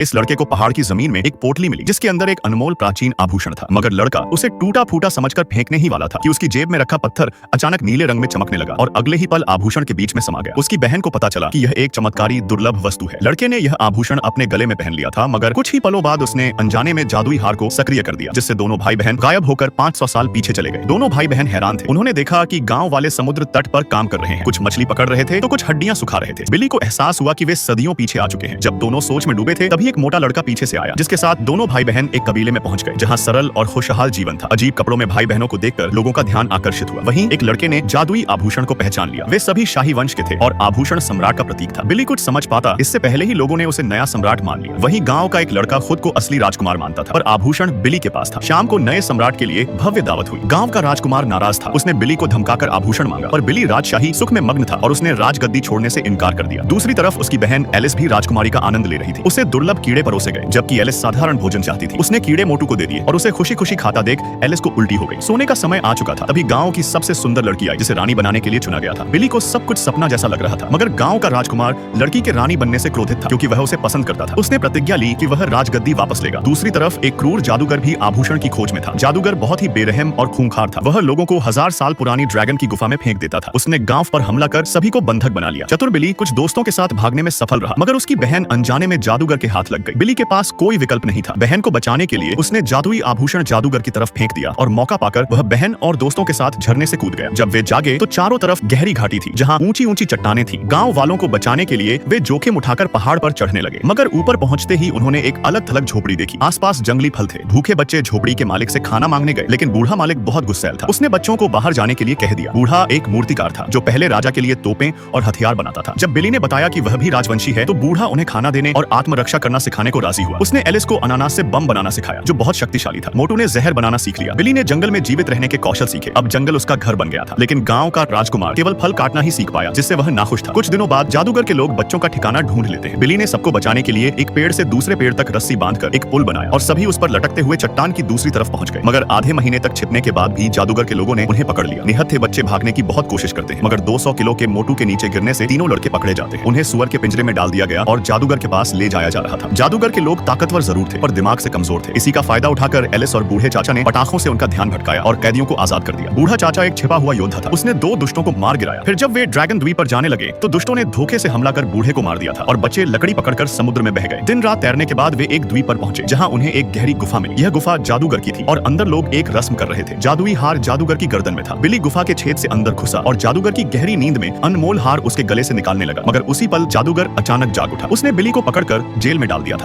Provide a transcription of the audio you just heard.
इस लड़के को पहाड़ की जमीन में एक पोटली मिली जिसके अंदर एक अनमोल प्राचीन आभूषण था, मगर लड़का उसे टूटा फूटा समझकर फेंकने ही वाला था कि उसकी जेब में रखा पत्थर अचानक नीले रंग में चमकने लगा और अगले ही पल आभूषण के बीच में समा गया। उसकी बहन को पता चला कि यह एक चमत्कारी दुर्लभ वस्तु है। लड़के ने यह आभूषण अपने गले में पहन लिया था, मगर कुछ ही पलों बाद उसने अनजाने में जादुई हार को सक्रिय कर दिया, जिससे दोनों भाई बहन गायब होकर 500 साल पीछे चले गए। दोनों भाई बहन हैरान थे। उन्होंने देखा कि गांव वाले समुद्र तट पर काम कर रहे हैं, कुछ मछली पकड़ रहे थे तो कुछ हड्डियां सुखा रहे थे। बिली को एहसास हुआ कि वे सदियों पीछे आ चुके हैं। जब दोनों सोच में डूबे थे तभी एक मोटा लड़का पीछे से आया, जिसके साथ दोनों भाई बहन एक कबीले में पहुंच गए जहां सरल और खुशहाल जीवन था। अजीब कपड़ों में भाई बहनों को देखकर लोगों का ध्यान आकर्षित हुआ। वहीं एक लड़के ने जादुई आभूषण को पहचान लिया। वे सभी शाही वंश के थे और आभूषण सम्राट का प्रतीक था। बिली कुछ समझ पाता इससे पहले ही लोगों ने उसे नया सम्राट मान लिया। वहीं गांव का एक लड़का खुद को असली राजकुमार मानता था, पर आभूषण बिली के पास था। शाम को नए सम्राट के लिए भव्य दावत हुई। गांव का राजकुमार नाराज था। उसने बिली को धमकाकर आभूषण मांगा, पर बिली राजशाही सुख में मग्न था और उसने राजगद्दी छोड़ने से इनकार कर दिया। दूसरी तरफ उसकी बहन एलिस भी राजकुमारी का आनंद ले रही थी। उसे दुर्लभ कीड़े परोसे गए, जबकि एलिस साधारण भोजन चाहती थी। उसने कीड़े मोटू को दे दिए और उसे खुशी खुशी खाता देख एलिस को उल्टी हो गई। सोने का समय आ चुका था। तभी गांव की सबसे सुंदर लड़की आई, जिसे रानी बनाने के लिए चुना गया था। बिली को सब कुछ सपना जैसा लग रहा था, मगर गांव का राजकुमार लड़की के रानी बनने से क्रोधित था, क्योंकि वह उसे पसंद करता था। उसने प्रतिज्ञा ली कि वह राजगद्दी वापस लेगा। दूसरी तरफ एक क्रूर जादूगर भी आभूषण की खोज में था। जादूगर बहुत ही बेरहम और खूंखार था। वह लोगों को 1000 साल पुरानी ड्रैगन की गुफा में फेंक देता था। उसने गांव पर हमला कर सभी को बंधक बना लिया। चतुर बिली कुछ दोस्तों के साथ भागने में सफल रहा, मगर उसकी बहन अनजाने में जादूगर के हाथ लग गई। बिली के पास कोई विकल्प नहीं था। बहन को बचाने के लिए उसने जादुई आभूषण जादूगर की तरफ फेंक दिया और मौका पाकर वह बहन और दोस्तों के साथ झरने से कूद गया। जब वे जागे तो चारों तरफ गहरी घाटी थी, जहां ऊंची ऊंची चट्टानें थीं। गांव वालों को बचाने के लिए वे जोखिम उठाकर पहाड़ पर चढ़ने लगे, मगर ऊपर पहुंचते ही उन्होंने एक अलग थलग झोपड़ी देखी। आसपास जंगली फल थे। भूखे बच्चे झोपड़ी के मालिक से खाना मांगने गए, लेकिन बूढ़ा मालिक बहुत गुस्सैल था। उसने बच्चों को बाहर जाने के लिए कह दिया। बूढ़ा एक मूर्तिकार था जो पहले राजा के लिए तोपें और हथियार बनाता था। जब बिली ने बताया कि वह भी राजवंशी है तो बूढ़ा उन्हें खाना देने और आत्मरक्षा करना सिखाने को राजी हुआ। उसने एलिस को अनानास से बम बनाना सिखाया, जो बहुत शक्तिशाली था। मोटू ने जहर बनाना सीख लिया। बिली ने जंगल में जीवित रहने के कौशल सीखे। अब जंगल उसका घर बन गया था। लेकिन गांव का राजकुमार केवल फल काटना ही सीख पाया, जिससे वह नाखुश था। कुछ दिनों बाद जादूगर के लोग बच्चों का ठिकाना ढूंढ लेते हैं। बिली ने सबको बचाने के लिए एक पेड़ से दूसरे पेड़ तक रस्सी बांधकर एक पुल बनाया और सभी उस पर लटकते हुए चट्टान की दूसरी तरफ पहुंच गए। मगर आधे महीने तक छिपने के बाद भी जादूगर के लोगों ने उन्हें पकड़ लिया। निहत्थे बच्चे भागने की बहुत कोशिश करते हैं, मगर 200 किलो के मोटू के नीचे गिरने से तीनों लड़के पकड़े जाते हैं। उन्हें सुअर के पिंजरे में डाल दिया गया और जादूगर के पास ले जाया जा रहा था। जादूगर के लोग ताकतवर जरूर थे, पर दिमाग से कमजोर थे। इसी का फायदा उठाकर एलिस और बूढ़े चाचा ने पटाखों से उनका ध्यान भटकाया और कैदियों को आजाद कर दिया। बूढ़ा चाचा एक छिपा हुआ योद्धा था। उसने 2 दुष्टों को मार गिराया। फिर जब वे ड्रैगन द्वीप पर जाने लगे तो दुष्टों ने धोखे से हमला कर बूढ़े को मार दिया था और बच्चे लकड़ी पकड़कर समुद्र में बह गए। दिन रात तैरने के बाद वे एक द्वीप पर पहुंचे, जहां उन्हें एक गहरी गुफा मिली। यह गुफा जादूगर की थी और अंदर लोग एक रस्म कर रहे थे। जादुई हार जादूगर की गर्दन में था। बिली गुफा के छेद से अंदर घुसा और जादूगर की गहरी नींद में अनमोल हार उसके गले से निकालने लगा, मगर उसी पल जादूगर अचानक जाग उठा। उसने बिली को पकड़कर जेल में डाल दिया था।